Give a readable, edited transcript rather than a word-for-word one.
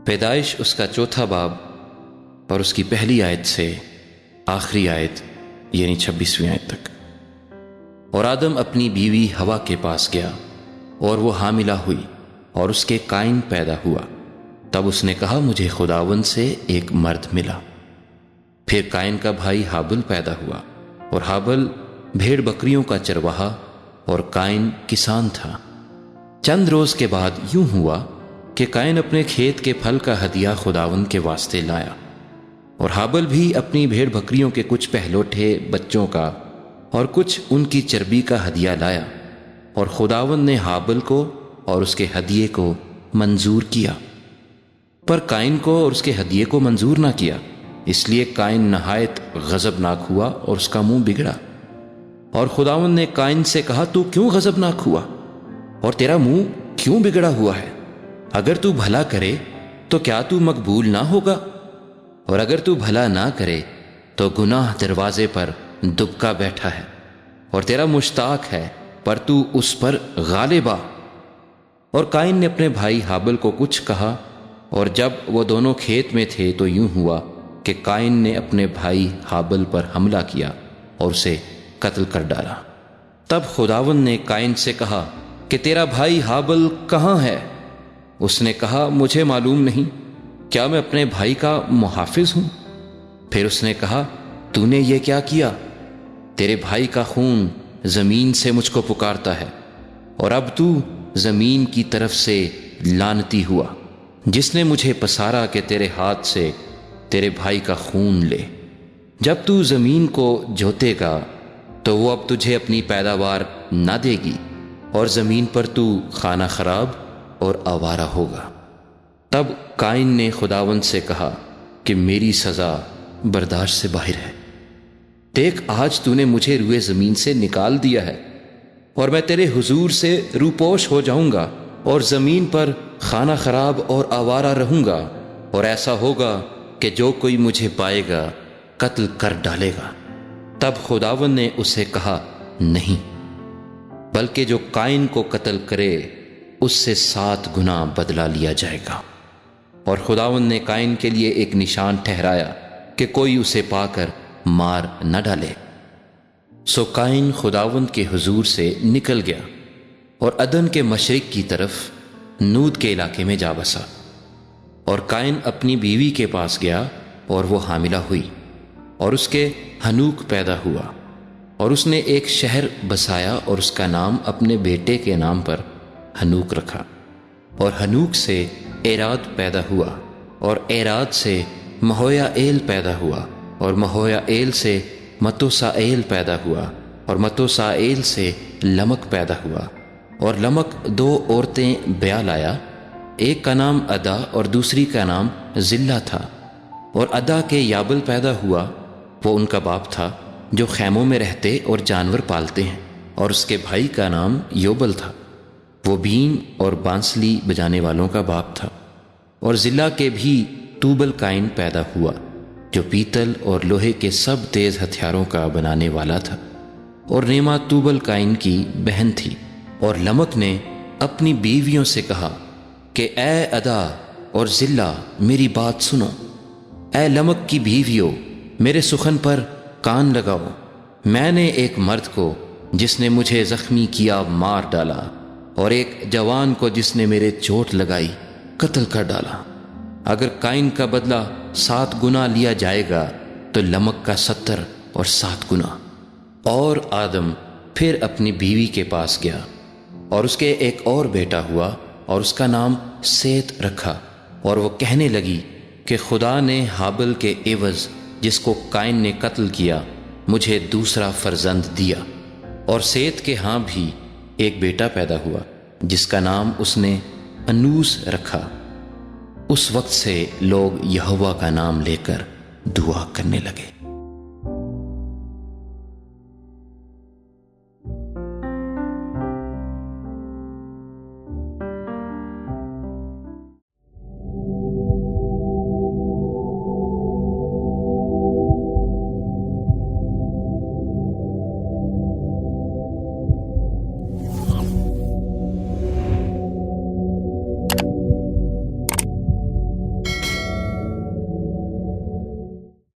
پیدائش اس کا چوتھا باب اور اس کی پہلی آیت سے آخری آیت یعنی 26ویں آیت تک۔ اور آدم اپنی بیوی ہوا کے پاس گیا اور وہ حاملہ ہوئی اور اس کے قائن پیدا ہوا۔ تب اس نے کہا مجھے خداوند سے ایک مرد ملا۔ پھر قائن کا بھائی حابل پیدا ہوا اور حابل بھیڑ بکریوں کا چرواہا اور قائن کسان تھا۔ چند روز کے بعد یوں ہوا کہ قائن اپنے کھیت کے پھل کا ہدیہ خداوند کے واسطے لایا، اور حابل بھی اپنی بھیڑ بکریوں کے کچھ پہلوٹھے بچوں کا اور کچھ ان کی چربی کا ہدیہ لایا، اور خداوند نے حابل کو اور اس کے ہدیے کو منظور کیا، پر قائن کو اور اس کے ہدیے کو منظور نہ کیا۔ اس لیے قائن نہایت غضبناک ہوا اور اس کا منہ بگڑا۔ اور خداوند نے قائن سے کہا تو کیوں غضبناک ہوا اور تیرا منہ کیوں بگڑا ہوا ہے؟ اگر تو بھلا کرے تو کیا تو مقبول نہ ہوگا؟ اور اگر تو بھلا نہ کرے تو گناہ دروازے پر دبکا بیٹھا ہے، اور تیرا مشتاق ہے پر تو اس پر غالب آ۔ اور قائن نے اپنے بھائی حابل کو کچھ کہا، اور جب وہ دونوں کھیت میں تھے تو یوں ہوا کہ قائن نے اپنے بھائی حابل پر حملہ کیا اور اسے قتل کر ڈالا۔ تب خداوند نے قائن سے کہا کہ تیرا بھائی حابل کہاں ہے؟ اس نے کہا مجھے معلوم نہیں، کیا میں اپنے بھائی کا محافظ ہوں؟ پھر اس نے کہا تو نے یہ کیا کیا؟ تیرے بھائی کا خون زمین سے مجھ کو پکارتا ہے، اور اب تو زمین کی طرف سے لعنتی ہوا جس نے مجھے پسارا کہ تیرے ہاتھ سے تیرے بھائی کا خون لے۔ جب تو زمین کو جوتے گا تو وہ اب تجھے اپنی پیداوار نہ دے گی، اور زمین پر تو خانہ خراب اور آوارہ ہوگا۔ تب قائن نے خداوند سے کہا کہ میری سزا برداشت سے باہر ہے۔ دیکھ آج تو نے مجھے روئے زمین سے نکال دیا ہے، اور میں تیرے حضور سے روپوش ہو جاؤں گا اور زمین پر خانہ خراب اور آوارہ رہوں گا، اور ایسا ہوگا کہ جو کوئی مجھے پائے گا قتل کر ڈالے گا۔ تب خداوند نے اسے کہا نہیں، بلکہ جو قائن کو قتل کرے اس سے 7 گنا بدلہ لیا جائے گا۔ اور خداوند نے قائن کے لیے ایک نشان ٹھہرایا کہ کوئی اسے پا کر مار نہ ڈالے۔ سو قائن خداوند کے حضور سے نکل گیا اور عدن کے مشرق کی طرف نود کے علاقے میں جا بسا۔ اور قائن اپنی بیوی کے پاس گیا اور وہ حاملہ ہوئی، اور اس کے ہنوک پیدا ہوا، اور اس نے ایک شہر بسایا اور اس کا نام اپنے بیٹے کے نام پر ہنوک رکھا۔ اور ہنوک سے ایراد پیدا ہوا، اور ایراد سے مہویائیل پیدا ہوا، اور مہویائیل سے متوسائیل پیدا ہوا، اور متوسائیل سے لمک پیدا ہوا۔ اور لمک 2 عورتیں بیاہ لایا، ایک کا نام ادا اور دوسری کا نام زلہ تھا۔ اور ادا کے یابل پیدا ہوا، وہ ان کا باپ تھا جو خیموں میں رہتے اور جانور پالتے ہیں، اور اس کے بھائی کا نام یوبل تھا، وہ بین اور بانسلی بجانے والوں کا باپ تھا۔ اور زلہ کے بھی توبل قائن پیدا ہوا جو پیتل اور لوہے کے سب تیز ہتھیاروں کا بنانے والا تھا، اور نیما توبل قائن کی بہن تھی۔ اور لمک نے اپنی بیویوں سے کہا کہ اے ادا اور زلہ میری بات سنو، اے لمک کی بیویوں میرے سخن پر کان لگاؤ۔ میں نے ایک مرد کو جس نے مجھے زخمی کیا مار ڈالا، اور ایک جوان کو جس نے میرے چوٹ لگائی قتل کر ڈالا۔ اگر قائن کا بدلہ 7 گنا لیا جائے گا تو لمک کا 70 اور 7 گنا۔ اور آدم پھر اپنی بیوی کے پاس گیا، اور اس کے ایک اور بیٹا ہوا، اور اس کا نام سیت رکھا۔ اور وہ کہنے لگی کہ خدا نے حابل کے عوض جس کو قائن نے قتل کیا مجھے دوسرا فرزند دیا۔ اور سیت کے ہاں بھی ایک بیٹا پیدا ہوا جس کا نام اس نے انوس رکھا۔ اس وقت سے لوگ یہوہ کا نام لے کر دعا کرنے لگے۔